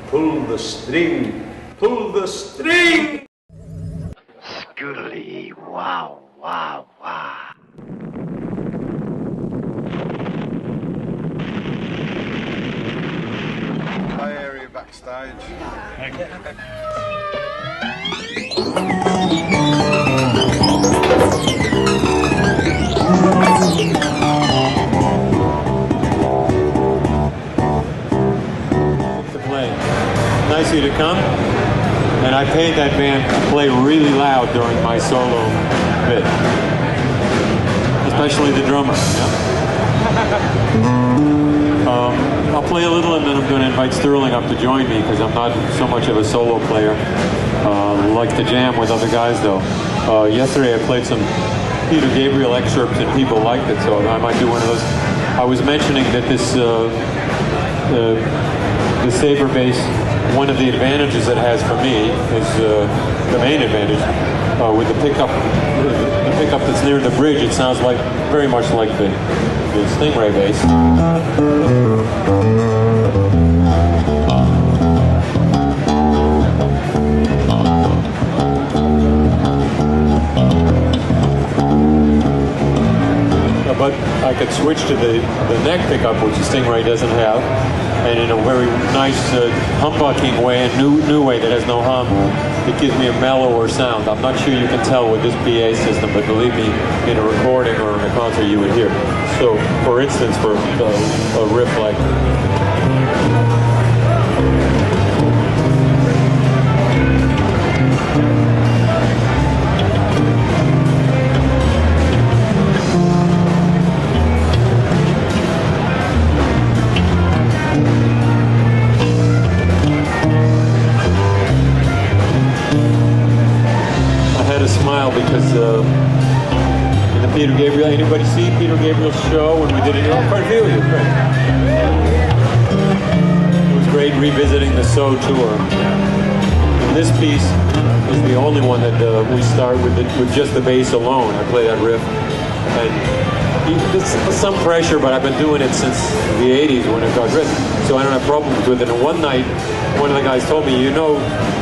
Pull the string, pull the string! Scoodly, wow, wow, wow. Play area backstage. To play. Nice of you to come. And I paid that band to play really loud during my solo bit. Especially the drummer. I'll play a little and then I'm going to invite Sterling up to join me because I'm not so much of a solo player. Like to jam with other guys though. Yesterday I played some Peter Gabriel excerpts and people liked it, so I might do one of those. I was mentioning that this the Saber bass, one of the advantages it has for me is the main advantage with the pickup that's near the bridge. It sounds like very much like the Stingray bass. But I could switch to the neck pickup, which the Stingray doesn't have, and in a very nice humbucking way, a new way that has no hum, it gives me a mellower sound. I'm not sure you can tell with this PA system, but believe me, in a recording or in a concert you would hear. So, for instance, for a riff like... Because in the Peter Gabriel, anybody see Peter Gabriel's show when we did it? Oh, quite a few of you. Great. It was great revisiting the So tour. And this piece is the only one that we start with just the bass alone. I play that riff, and there's some pressure, but I've been doing it since the 80s when it got written, so I don't have problems with it. And one night, one of the guys told me, you know,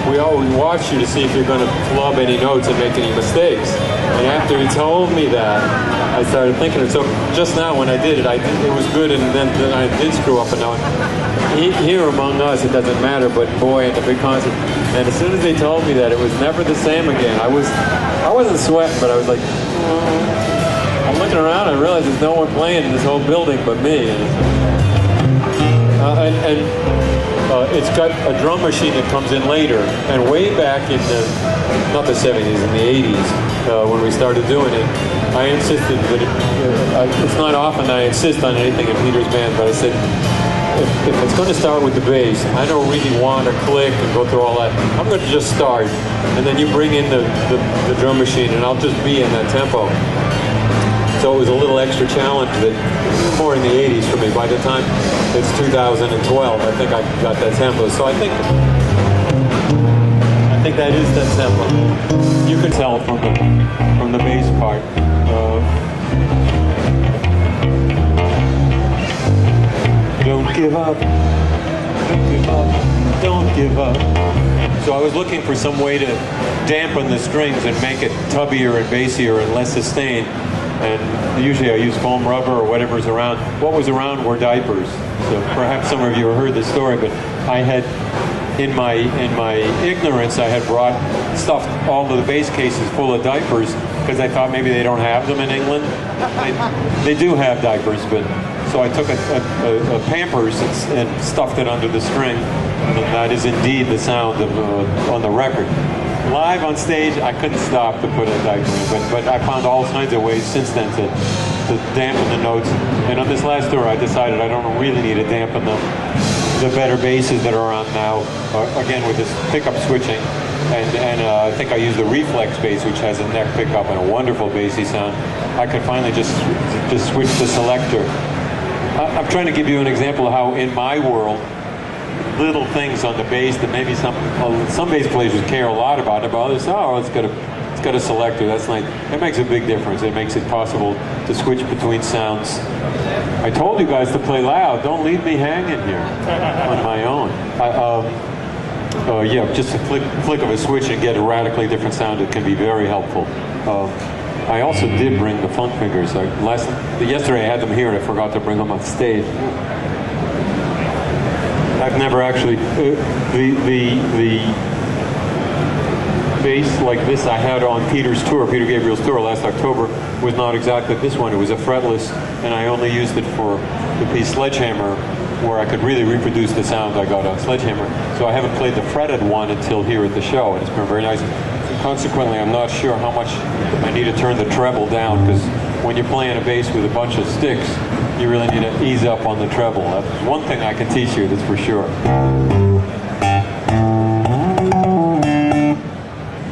we always watch you to see if you're going to flub any notes and make any mistakes. And after he told me that, I started thinking it. So just now when I did it, it was good, and then I did screw up a note. Here among us, it doesn't matter, but boy, at the big concert, and as soon as they told me that, it was never the same again. I wasn't sweating, but I was like, I'm looking around, I realized there's no one playing in this whole building but me. It's got a drum machine that comes in later, and way back in not the 70s, in the 80s, when we started doing it, I insisted that it's not often I insist on anything in Peter's band, but I said, if it's going to start with the bass, I don't really want to click and go through all that. I'm going to just start, and then you bring in the drum machine, and I'll just be in that tempo. So it was a little extra challenge that more in the 80s for me. By the time it's 2012, I think I got that tempo. So I think that is that tempo. You can tell from the bass part. Don't give up. Don't give up. Don't give up. So I was looking for some way to dampen the strings and make it tubbier and bassier and less sustained. And usually I use foam rubber or whatever's around. What was around were diapers. So perhaps some of you have heard this story, but I had, in my ignorance, I had stuffed all of the bass cases full of diapers because I thought maybe they don't have them in England. They do have diapers, but so I took a Pampers and stuffed it under the string, and that is indeed the sound of on the record. Live on stage, I couldn't stop to put a diaper in, but I found all kinds of ways since then to dampen the notes. And on this last tour, I decided I don't really need to dampen them. The better basses that are on now, again with this pickup switching, and I think I used the reflex bass, which has a neck pickup and a wonderful bassy sound. I could finally just switch the selector. I'm trying to give you an example of how in my world, little things on the bass that maybe some bass players care a lot about, but others, oh, it's got a selector. That's nice. It makes a big difference. It makes it possible to switch between sounds. I told you guys to play loud. Don't leave me hanging here on my own. Yeah, just a flick of a switch and get a radically different sound. It can be very helpful. I also did bring the funk fingers. Yesterday I had them here and I forgot to bring them on stage. I've never actually the bass like this I had on Peter Gabriel's tour last October was not exactly this one. It was a fretless, and I only used it for the piece Sledgehammer, where I could really reproduce the sound I got on Sledgehammer. So I haven't played the fretted one until here at the show, and it's been very nice. Consequently, I'm not sure how much I need to turn the treble down, because when you're playing a bass with a bunch of sticks, you really need to ease up on the treble. That's one thing I can teach you, that's for sure.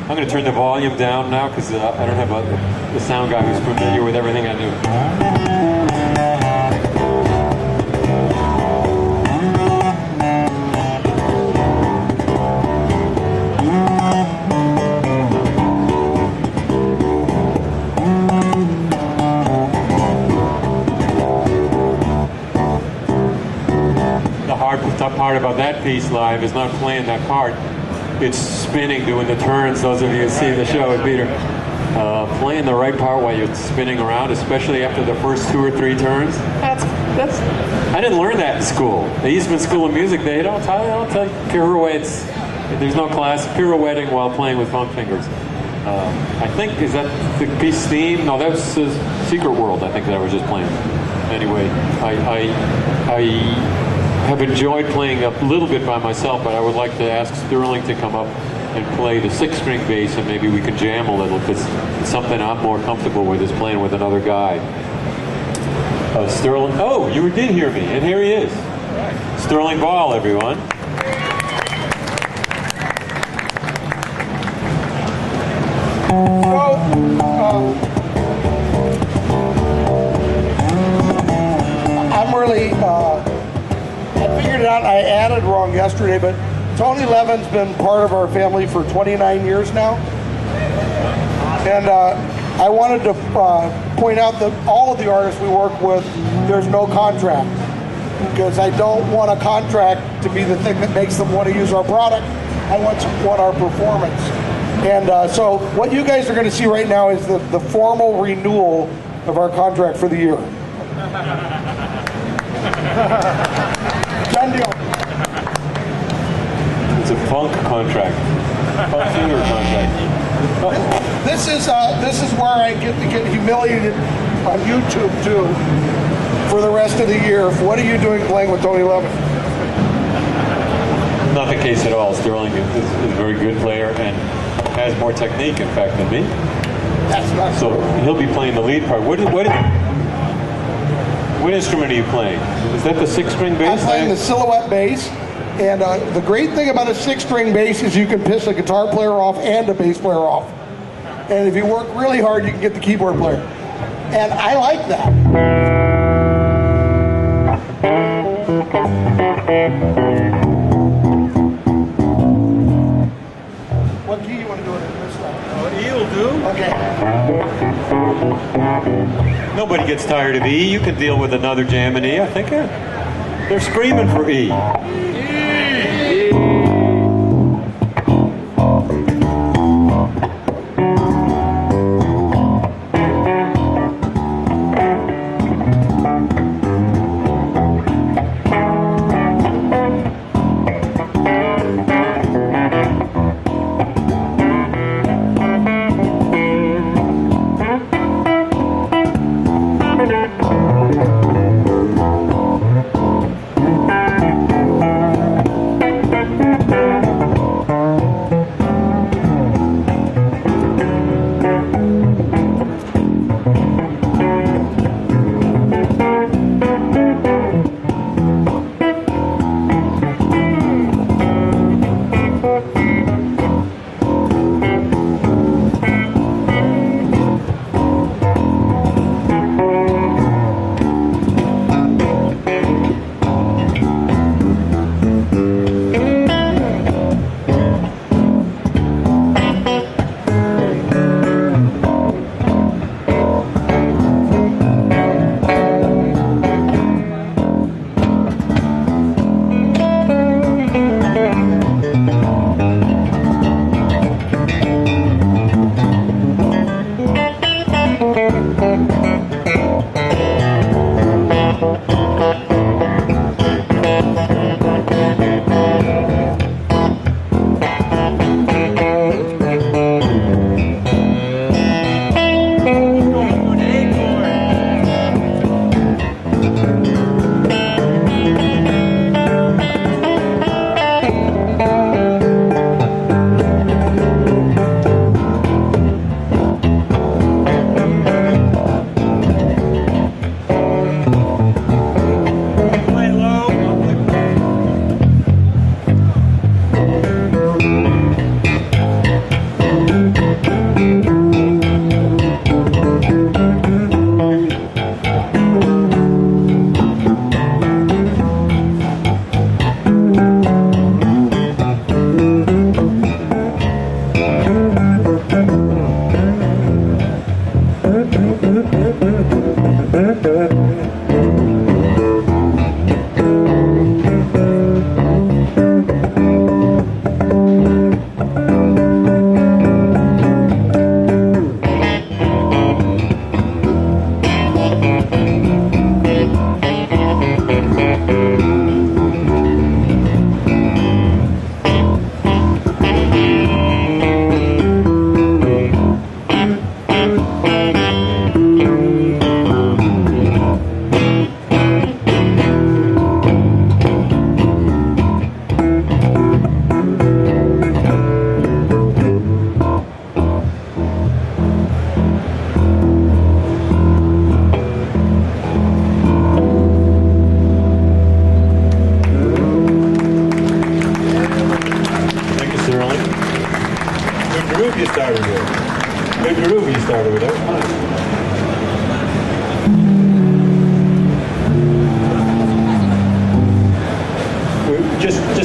I'm going to turn the volume down now, because I don't have the sound guy who's familiar with everything I do. The tough part about that piece live is not playing that part. It's spinning, doing the turns. Those of you who see the show with Peter, playing the right part while you're spinning around, especially after the first 2 or 3 turns. That's. I didn't learn that in school. The Eastman School of Music, they don't tell you pirouettes. There's no class pirouetting while playing with funk fingers. I think, is that the piece theme? No, that's Secret World, I think, that I was just playing. Anyway, I have enjoyed playing a little bit by myself, but I would like to ask Sterling to come up and play the 6-string bass, and maybe we can jam a little, because it's something I'm more comfortable with is playing with another guy. Sterling, oh, you did hear me, and here he is. Sterling Ball, everyone. I'm really, I figured it out, I added wrong yesterday, but Tony Levin's been part of our family for 29 years now. And I wanted to point out that all of the artists we work with, there's no contract. Because I don't want a contract to be the thing that makes them want to use our product. I want our performance. And so what you guys are going to see right now is the formal renewal of our contract for the year. Done deal. It's a funk contract. Funk finger contract. This is where I get to get humiliated on YouTube too for the rest of the year. What are you doing playing with Tony Levin? Not the case at all. Sterling is a very good player and has more technique, in fact, than me. That's not so. He'll be playing the lead part. What instrument are you playing? Is that the 6-string bass? I'm playing the silhouette bass. And the great thing about a 6-string bass is you can piss a guitar player off and a bass player off. And if you work really hard, you can get the keyboard player. And I like that. What key you want to do it in this time? E will do. Okay. Nobody gets tired of E. You can deal with another jam in E, I think. They're screaming for E.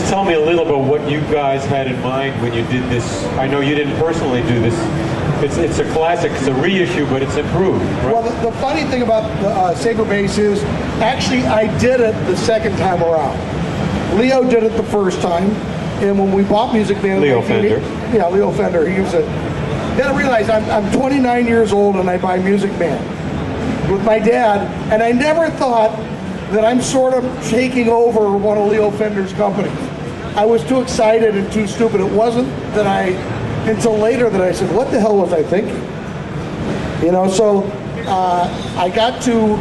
just tell me a little about what you guys had in mind when you did this? I know you didn't personally do this. It's a classic, it's a reissue, but it's improved, right? Well, the funny thing about the Saber bass is, actually, I did it the second time around. Leo did it the first time, and when we bought Music Man... Leo Fender. Yeah, Leo Fender, he was a... You gotta realize, I'm 29 years old and I buy Music Man with my dad, and I never thought that I'm sort of taking over one of Leo Fender's companies. I was too excited and too stupid. It wasn't that until later that I said, what the hell was I thinking? You know, so I got to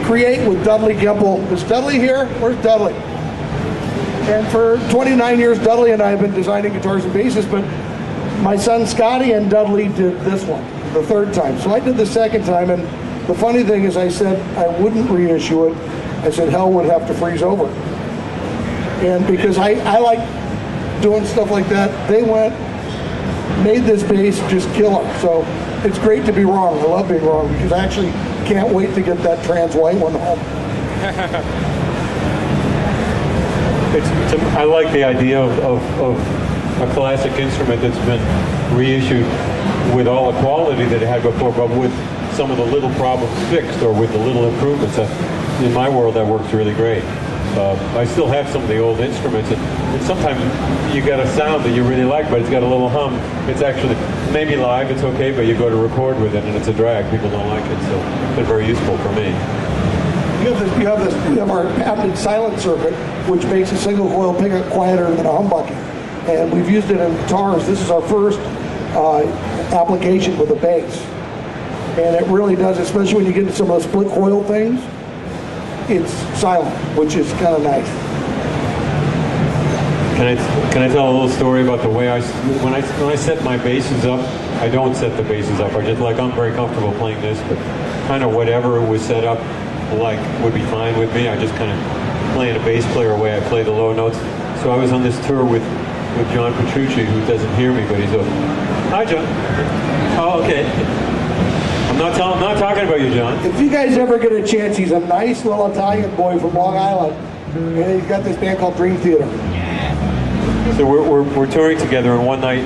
create with Dudley Gimple. Is Dudley here? Where's Dudley? And for 29 years, Dudley and I have been designing guitars and basses, but my son Scotty and Dudley did this one the third time. So I did the second time, and the funny thing is I said I wouldn't reissue it. I said hell would have to freeze over. And because I like doing stuff like that, they made this bass just killer. So it's great to be wrong. I love being wrong because I actually can't wait to get that trans white one home. I like the idea of a classic instrument that's been reissued with all the quality that it had before, but with some of the little problems fixed or with the little improvements. In my world, that works really great. I still have some of the old instruments, and sometimes you got a sound that you really like, but it's got a little hum. It's actually, maybe live it's okay, but you go to record with it and it's a drag. People don't like it, so it's been very useful for me. You have our patented silent circuit, which makes a single coil pickup quieter than a humbucker. And we've used it in guitars. This is our first application with a bass. And it really does, especially when you get into some of the split coil things, it's silent, which is kind of nice. Can I tell a little story about the way when I set my basses up? I don't set the basses up. I'm very comfortable playing this, but kind of whatever was set up would be fine with me. I just kind of playing a bass player way I play the low notes. So I was on this tour with John Petrucci, who doesn't hear me, but he's like, "Hi, John." Oh, okay. I'm not talking about you, John. If you guys ever get a chance, he's a nice little Italian boy from Long Island, and he's got this band called Dream Theater. So we're touring together, and one night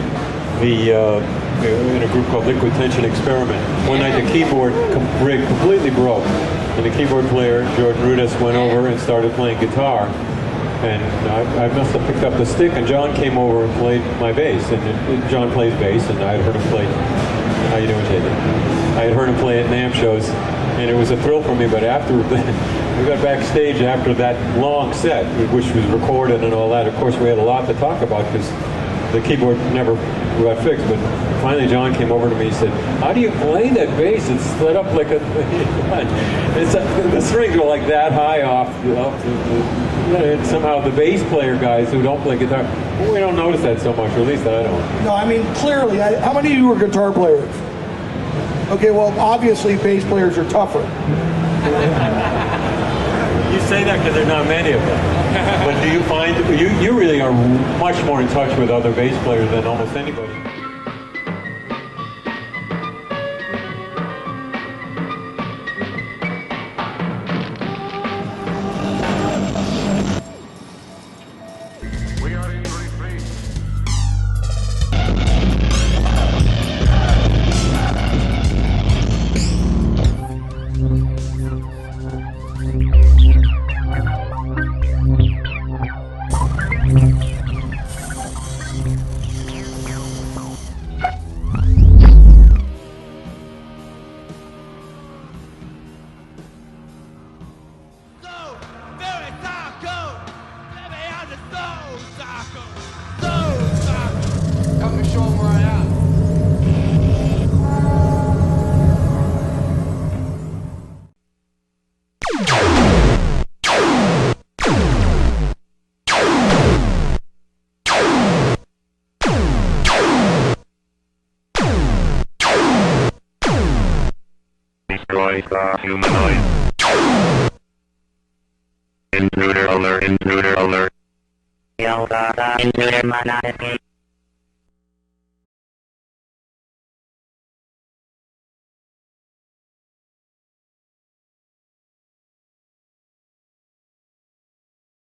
in a group called Liquid Tension Experiment. One night the keyboard rig completely broke, and the keyboard player, Jordan Rudess, went over and started playing guitar. And I must have picked up the stick, and John came over and played my bass. And John plays bass, and I had heard him play. How you doing, Jacob? I had heard him play at NAMM shows, and it was a thrill for me. But after we got backstage after that long set, which was recorded and all that, of course we had a lot to talk about because the keyboard never got fixed. But finally, John came over to me and said, "How do you play that bass? It's split up like a the strings are like that high off and somehow the bass player guys who don't play guitar, we don't notice that so much, or at least I don't." No, I mean, clearly, how many of you are guitar players? Okay, well, obviously, bass players are tougher. You say that because there are not many of them. But do you find, you really are much more in touch with other bass players than almost anybody. Humanoid. Intruder alert, intruder alert. Intruder monarchy.